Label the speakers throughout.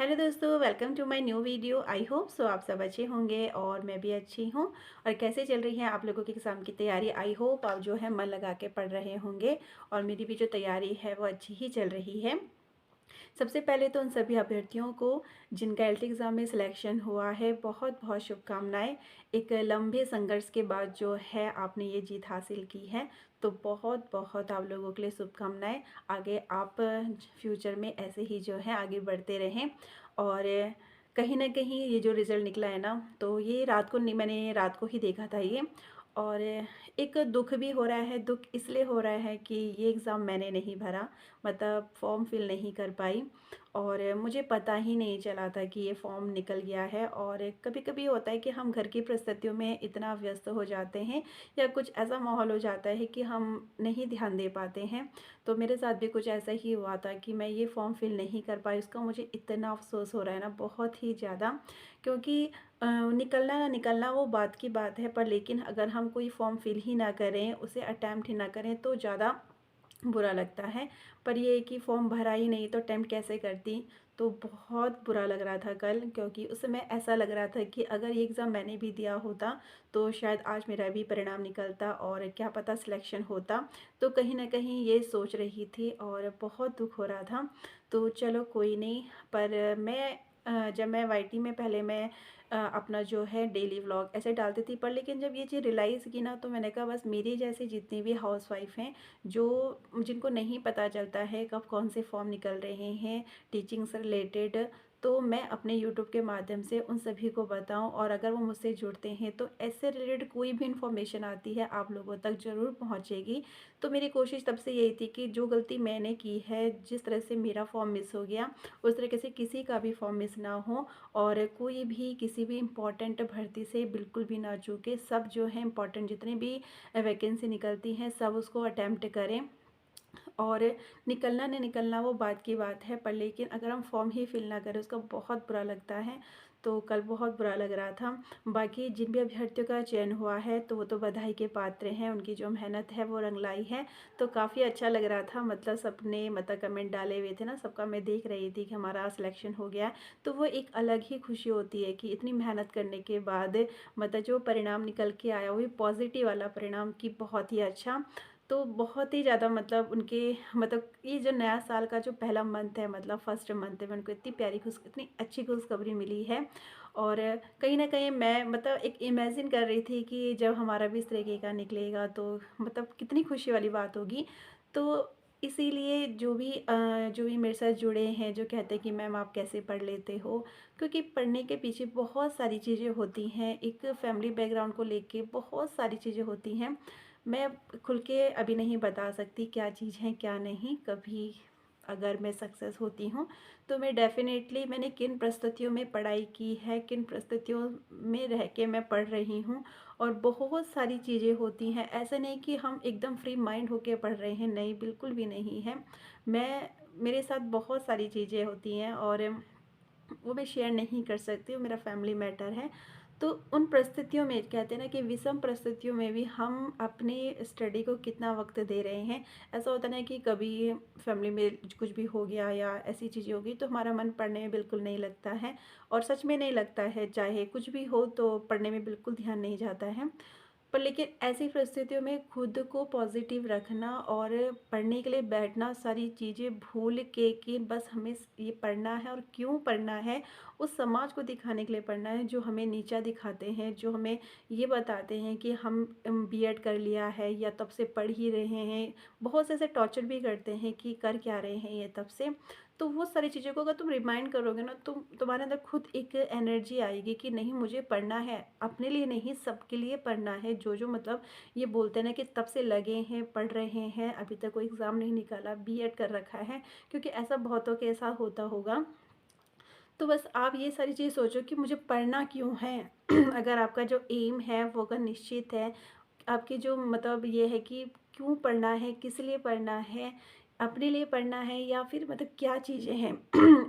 Speaker 1: Hello दोस्तों, welcome to my new video. I hope so आप सब अच्छे होंगे और मैं भी अच्छी हूँ। और कैसे चल रही है आप लोगों की एग्ज़ाम की तैयारी? आई होप आप जो है मन लगा के पढ़ रहे होंगे और मेरी भी जो तैयारी है वो अच्छी ही चल रही है। सबसे पहले तो उन सभी अभ्यर्थियों को जिनका एलटी एग्ज़ाम में सिलेक्शन हुआ है, बहुत बहुत शुभकामनाएं। एक लंबे संघर्ष के बाद जो है आपने ये जीत हासिल की है, तो बहुत बहुत आप लोगों के लिए शुभकामनाएं। आगे आप फ्यूचर में ऐसे ही जो है आगे बढ़ते रहें। और कहीं ना कहीं ये जो रिज़ल्ट निकला है ना, तो ये रात को नहीं, मैंने रात को ही देखा था ये। और एक दुख भी हो रहा है। दुख इसलिए हो रहा है कि ये एग्ज़ाम मैंने नहीं भरा, मतलब फॉर्म फिल नहीं कर पाई और मुझे पता ही नहीं चला था कि ये फॉर्म निकल गया है। और कभी कभी होता है कि हम घर की परिस्थितियों में इतना व्यस्त हो जाते हैं या कुछ ऐसा माहौल हो जाता है कि हम नहीं ध्यान दे पाते हैं। तो मेरे साथ भी कुछ ऐसा ही हुआ था कि मैं ये फॉर्म फिल नहीं कर पाई। उसका मुझे इतना अफसोस हो रहा है ना, बहुत ही ज़्यादा। क्योंकि निकलना ना निकलना वो बात की बात है, पर लेकिन अगर हम कोई फॉर्म फिल ही ना करें, उसे अटैम्प्ट ही ना करें तो ज़्यादा बुरा लगता है। पर ये है कि फॉर्म भरा ही नहीं तो अटेम्प्ट कैसे करती। तो बहुत बुरा लग रहा था कल, क्योंकि उस समय ऐसा लग रहा था कि अगर ये एग्ज़ाम मैंने भी दिया होता तो शायद आज मेरा भी परिणाम निकलता और क्या पता सिलेक्शन होता। तो कहीं ना कहीं ये सोच रही थी और बहुत दुख हो रहा था। तो चलो कोई नहीं। पर मैं जब मैं वाईटी में पहले मैं अपना जो है डेली व्लॉग ऐसे डालती थी, पर लेकिन जब ये चीज़ रियलाइज़ की ना, तो मैंने कहा बस मेरी जैसे जितनी भी हाउसवाइफ हैं, जो जिनको नहीं पता चलता है कब कौन से फॉर्म निकल रहे हैं टीचिंग से रिलेटेड, तो मैं अपने यूट्यूब के माध्यम से उन सभी को बताऊं। और अगर वो मुझसे जुड़ते हैं तो ऐसे रिलेटेड कोई भी इन्फॉर्मेशन आती है आप लोगों तक ज़रूर पहुंचेगी। तो मेरी कोशिश तब से यही थी कि जो गलती मैंने की है, जिस तरह से मेरा फॉर्म मिस हो गया, उस तरीके से किसी का भी फॉर्म मिस ना हो। और कोई भी किसी भी इम्पॉर्टेंट भर्ती से बिल्कुल भी ना चूके। सब जो है इम्पॉर्टेंट जितनी भी वैकेंसी निकलती हैं सब उसको अटैम्प्ट करें। और निकलना नहीं निकलना वो बात की बात है, पर लेकिन अगर हम फॉर्म ही फिल ना करें उसका बहुत बुरा लगता है। तो कल बहुत बुरा लग रहा था। बाकी जिन भी अभ्यर्थियों का चयन हुआ है तो वो तो बधाई के पात्र हैं, उनकी जो मेहनत है वो रंग लाई है। तो काफ़ी अच्छा लग रहा था, मतलब सबने मतलब कमेंट डाले हुए थे ना, सबका मैं देख रही थी कि हमारा सिलेक्शन हो गया। तो वो एक अलग ही खुशी होती है कि इतनी मेहनत करने के बाद मतलब जो परिणाम निकल के आया वो भी पॉजिटिव वाला परिणाम, की बहुत ही अच्छा। तो बहुत ही ज़्यादा मतलब उनके मतलब ये जो नया साल का जो पहला मंथ है, मतलब फर्स्ट मंथ है, मैं उनको इतनी प्यारी खुश इतनी अच्छी खुशखबरी मिली है। और कहीं ना कहीं मैं मतलब एक इमेजिन कर रही थी कि जब हमारा भी इस तरीके का निकलेगा तो मतलब कितनी खुशी वाली बात होगी। तो इसीलिए जो भी मेरे साथ जुड़े हैं, जो कहते हैं कि मैम आप कैसे पढ़ लेते हो, क्योंकि पढ़ने के पीछे बहुत सारी चीज़ें होती हैं, एक फैमिली बैकग्राउंड को लेके बहुत सारी चीज़ें होती हैं। मैं खुल के अभी नहीं बता सकती क्या चीज़ है क्या नहीं। कभी अगर मैं सक्सेस होती हूँ तो मैं डेफ़िनेटली मैंने किन परिस्थितियों में पढ़ाई की है, किन परिस्थितियों में रह के मैं पढ़ रही हूँ। और बहुत सारी चीज़ें होती हैं, ऐसा नहीं कि हम एकदम फ्री माइंड होके पढ़ रहे हैं, नहीं बिल्कुल भी नहीं है। मैं मेरे साथ बहुत सारी चीज़ें होती हैं और वो मैं शेयर नहीं कर सकती, वो मेरा फैमिली मैटर है। तो उन परिस्थितियों में कहते हैं ना कि विषम परिस्थितियों में भी हम अपनी स्टडी को कितना वक्त दे रहे हैं। ऐसा होता है ना कि कभी फैमिली में कुछ भी हो गया या ऐसी चीज़ें होगी तो हमारा मन पढ़ने में बिल्कुल नहीं लगता है। और सच में नहीं लगता है, चाहे कुछ भी हो तो पढ़ने में बिल्कुल ध्यान नहीं जाता है। पर लेकिन ऐसी परिस्थितियों में खुद को पॉजिटिव रखना और पढ़ने के लिए बैठना, सारी चीज़ें भूल के कि बस हमें ये पढ़ना है। और क्यों पढ़ना है? उस समाज को दिखाने के लिए पढ़ना है जो हमें नीचा दिखाते हैं, जो हमें ये बताते हैं कि हम बीएड कर लिया है या तब से पढ़ ही रहे हैं। बहुत से ऐसे टॉर्चर भी करते हैं कि कर क्या रहे हैं ये तब से। तो वो सारी चीज़ों को अगर तुम रिमाइंड करोगे ना, तुम्हारे अंदर खुद एक एनर्जी आएगी कि नहीं मुझे पढ़ना है, अपने लिए नहीं सबके लिए पढ़ना है। जो जो मतलब ये बोलते हैं ना कि तब से लगे हैं पढ़ रहे हैं, अभी तक कोई एग्ज़ाम नहीं निकाला, बीएड कर रखा है, क्योंकि ऐसा बहुतों के ऐसा होता होगा। तो बस आप ये सारी चीज़ सोचो कि मुझे पढ़ना क्यों है। अगर आपका जो एम है वो अगर निश्चित है, आपकी जो मतलब ये है कि क्यों पढ़ना है, किस लिए पढ़ना है, अपने लिए पढ़ना है या फिर मतलब क्या चीज़ें हैं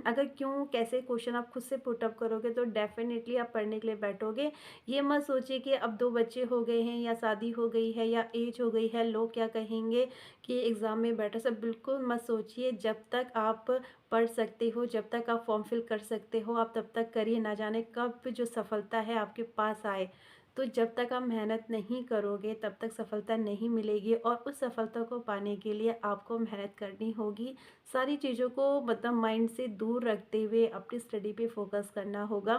Speaker 1: अगर क्यों कैसे क्वेश्चन आप खुद से पुट अप करोगे तो डेफ़िनेटली आप पढ़ने के लिए बैठोगे। ये मत सोचिए कि अब 2 बच्चे हो गए हैं या शादी हो गई है या एज हो गई है, लोग क्या कहेंगे कि एग्ज़ाम में बैठो, सब बिल्कुल मत सोचिए। जब तक आप पढ़ सकते हो, जब तक आप फॉर्म फिल कर सकते हो, आप तब तक करिए। ना जाने कब जो सफलता है आपके पास आए। तो जब तक आप मेहनत नहीं करोगे तब तक सफलता नहीं मिलेगी, और उस सफलता को पाने के लिए आपको मेहनत करनी होगी। सारी चीज़ों को मतलब माइंड से दूर रखते हुए अपनी स्टडी पे फोकस करना होगा,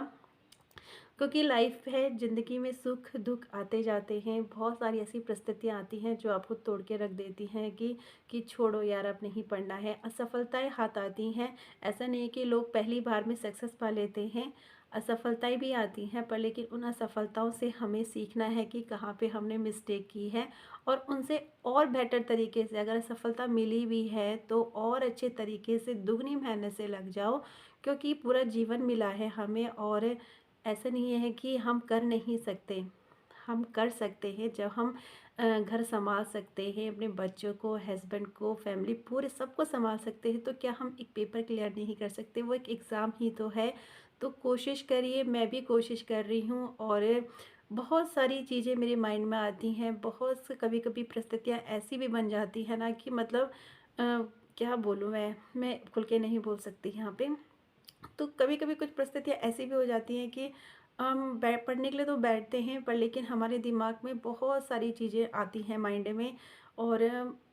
Speaker 1: क्योंकि लाइफ है, ज़िंदगी में सुख दुख आते जाते हैं। बहुत सारी ऐसी परिस्थितियाँ आती हैं जो आपको तोड़ के रख देती हैं कि छोड़ो यार अब नहीं पढ़ना है। असफलताएं हाथ आती हैं, ऐसा नहीं है कि लोग पहली बार में सक्सेस पा लेते हैं। असफलताएं भी आती हैं, पर लेकिन उन असफलताओं से हमें सीखना है कि कहाँ पे हमने मिस्टेक की है, और उनसे और बेटर तरीके से अगर सफलता मिली भी है तो और अच्छे तरीके से दुगनी मेहनत से लग जाओ, क्योंकि पूरा जीवन मिला है हमें। और ऐसा नहीं है कि हम कर नहीं सकते, हम कर सकते हैं। जब हम घर संभाल सकते हैं, अपने बच्चों को, हस्बैंड को, फैमिली पूरे सबको संभाल सकते हैं, तो क्या हम एक पेपर क्लियर नहीं कर सकते? वो एक एग्ज़ाम ही तो है। तो कोशिश करिए, मैं भी कोशिश कर रही हूँ। और बहुत सारी चीज़ें मेरे माइंड में आती हैं, बहुत से कभी कभी परिस्थितियाँ ऐसी भी बन जाती है ना कि मतलब क्या बोलूँ, मैं खुल के नहीं बोल सकती यहाँ पे। तो कभी कभी कुछ परिस्थितियाँ ऐसी भी हो जाती हैं कि हम पढ़ने के लिए तो बैठते हैं, पर लेकिन हमारे दिमाग में बहुत सारी चीज़ें आती हैं माइंड में। और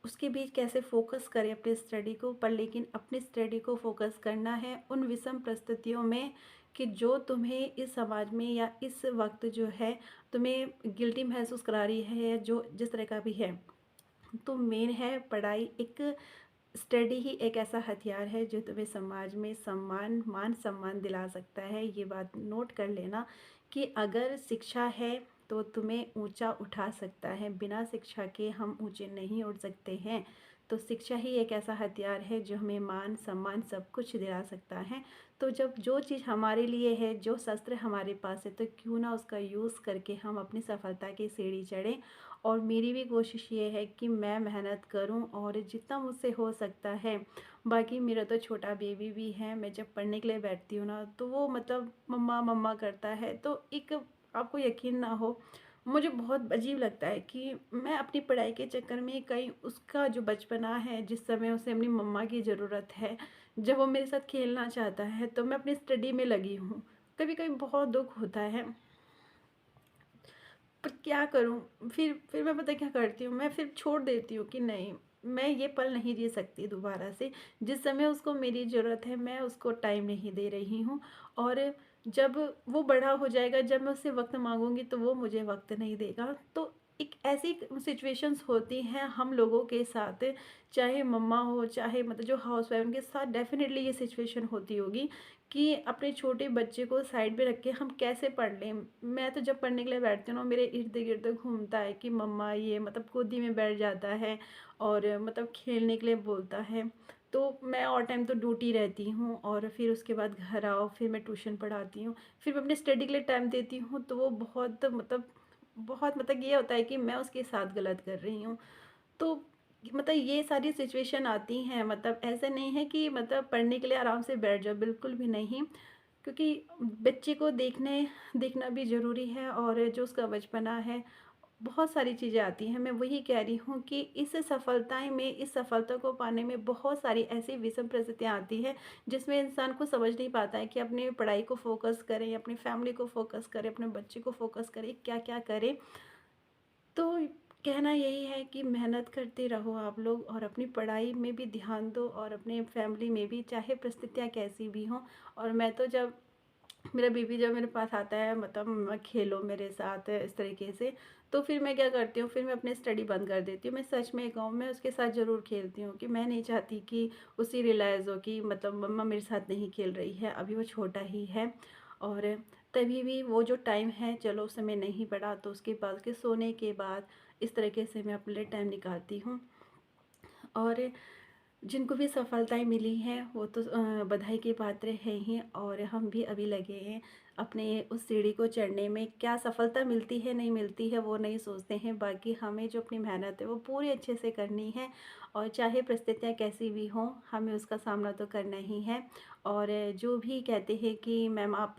Speaker 1: उसके बीच कैसे फोकस करें अपनी स्टडी को, पर लेकिन अपनी स्टडी को फोकस करना है उन विषम परिस्थितियों में कि जो तुम्हें इस समाज में या इस वक्त जो है तुम्हें गिल्टी महसूस करा रही है, या जो जिस तरह का भी है। तो मेन है पढ़ाई। एक स्टडी ही एक ऐसा हथियार है जो तुम्हें समाज में सम्मान, मान सम्मान दिला सकता है। ये बात नोट कर लेना कि अगर शिक्षा है तो तुम्हें ऊंचा उठा सकता है, बिना शिक्षा के हम ऊंचे नहीं उठ सकते हैं। तो शिक्षा ही एक ऐसा हथियार है जो हमें मान सम्मान सब कुछ दिला सकता है। तो जब जो चीज़ हमारे लिए है, जो शस्त्र हमारे पास है, तो क्यों ना उसका यूज़ करके हम अपनी सफलता की सीढ़ी चढ़ें। और मेरी भी कोशिश ये है कि मैं मेहनत करूं और जितना मुझसे हो सकता है। बाकी मेरा तो छोटा बेबी भी है, मैं जब पढ़ने के लिए बैठती हूँ ना तो वो मतलब मम्मा मम्मा करता है। तो एक, आपको यकीन ना हो, मुझे बहुत अजीब लगता है कि मैं अपनी पढ़ाई के चक्कर में कहीं उसका जो बचपना है, जिस समय उसे अपनी मम्मा की ज़रूरत है, जब वो मेरे साथ खेलना चाहता है, तो मैं अपनी स्टडी में लगी हूँ। कभी कभी बहुत दुख होता है, पर क्या करूँ? फिर मैं पता है क्या करती हूँ, मैं फिर छोड़ देती हूँ कि नहीं, मैं ये पल नहीं जी सकती दोबारा से। जिस समय उसको मेरी ज़रूरत है मैं उसको टाइम नहीं दे रही हूँ। और जब वो बड़ा हो जाएगा, जब मैं उससे वक्त मांगूंगी तो वो मुझे वक्त नहीं देगा। तो एक ऐसी सिचुएशंस होती हैं हम लोगों के साथ, चाहे मम्मा हो चाहे मतलब जो हाउस वाइफ, उनके साथ डेफिनेटली ये सिचुएशन होती होगी कि अपने छोटे बच्चे को साइड पे रख के हम कैसे पढ़ लें। मैं तो जब पढ़ने के लिए बैठती हूँ ना, मेरे इर्द गिर्द घूमता है कि मम्मा ये, मतलब गोदी में बैठ जाता है और मतलब खेलने के लिए बोलता है। तो मैं और टाइम तो ड्यूटी रहती हूँ, और फिर उसके बाद घर आओ, फिर मैं ट्यूशन पढ़ाती हूँ, फिर मैं अपने स्टडी के लिए टाइम देती हूँ। तो वो बहुत मतलब ये होता है कि मैं उसके साथ गलत कर रही हूँ। तो मतलब ये सारी सिचुएशन आती हैं, मतलब ऐसे नहीं है कि मतलब पढ़ने के लिए आराम से बैठ जाओ, बिल्कुल भी नहीं। क्योंकि बच्चे को देखना भी ज़रूरी है, और जो उसका बचपना है, बहुत सारी चीज़ें आती हैं। मैं वही कह रही हूँ कि इस सफलता को पाने में बहुत सारी ऐसी विषम परिस्थितियाँ आती हैं, जिसमें इंसान को समझ नहीं पाता है कि अपनी पढ़ाई को फोकस करें, अपनी फैमिली को फोकस करें, अपने बच्चे को फोकस करें, क्या क्या करें। तो कहना यही है कि मेहनत करते रहो आप लोग, और अपनी पढ़ाई में भी ध्यान दो, और अपने फैमिली में भी, चाहे परिस्थितियाँ कैसी भी हों। और मैं तो जब मेरा बेबी जब मेरे पास आता है, मतलब मम्मा खेलो मेरे साथ इस तरीके से, तो फिर मैं क्या करती हूँ, फिर मैं अपनी स्टडी बंद कर देती हूँ। मैं सच में कहूँ, मैं उसके साथ ज़रूर खेलती हूँ, कि मैं नहीं चाहती कि उसे रियलाइज़ हो कि मतलब मम्मा मेरे साथ नहीं खेल रही है, अभी वो छोटा ही है। और तभी भी वो जो टाइम है, चलो उस समय नहीं पड़ा तो उसके बाद के सोने के बाद इस तरीके से मैं अपने लिए टाइम निकालती हूँ। और जिनको भी सफलताएँ मिली हैं वो तो बधाई के पात्र हैं ही, और हम भी अभी लगे हैं अपने उस सीढ़ी को चढ़ने में। क्या सफलता मिलती है नहीं मिलती है वो नहीं सोचते हैं, बाकी हमें जो अपनी मेहनत है वो पूरी अच्छे से करनी है, और चाहे परिस्थितियाँ कैसी भी हों हमें उसका सामना तो करना ही है। और जो भी कहते हैं कि मैम आप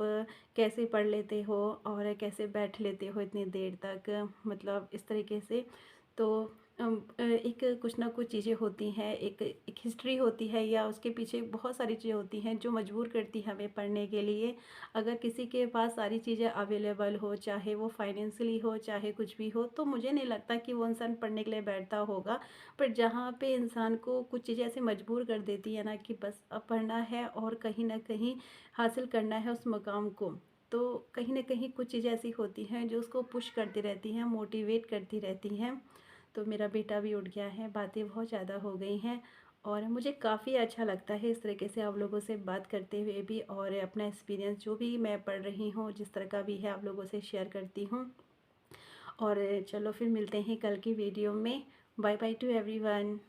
Speaker 1: कैसे पढ़ लेते हो और कैसे बैठ लेते हो इतनी देर तक, मतलब इस तरीके से, तो एक कुछ ना कुछ चीज़ें होती हैं, एक हिस्ट्री होती है या उसके पीछे बहुत सारी चीज़ें होती हैं जो मजबूर करती हैं हमें पढ़ने के लिए। अगर किसी के पास सारी चीज़ें अवेलेबल हो, चाहे वो फाइनेंशियली हो, चाहे कुछ भी हो, तो मुझे नहीं लगता कि वो इंसान पढ़ने के लिए बैठता होगा। पर जहाँ पे इंसान को कुछ चीज़ें ऐसे मजबूर कर देती है ना कि बस अब पढ़ना है और कहीं न कहीं हासिल करना है उस मुकाम को, तो कहीं न कहीं कुछ चीज़ें ऐसी होती हैं जो उसको पुश करती रहती हैं, मोटिवेट करती रहती हैं। तो मेरा बेटा भी उठ गया है, बातें बहुत ज़्यादा हो गई हैं, और मुझे काफ़ी अच्छा लगता है इस तरीके से आप लोगों से बात करते हुए भी, और अपना एक्सपीरियंस जो भी मैं पढ़ रही हूँ, जिस तरह का भी है आप लोगों से शेयर करती हूँ। और चलो फिर मिलते हैं कल की वीडियो में। Bye bye to everyone.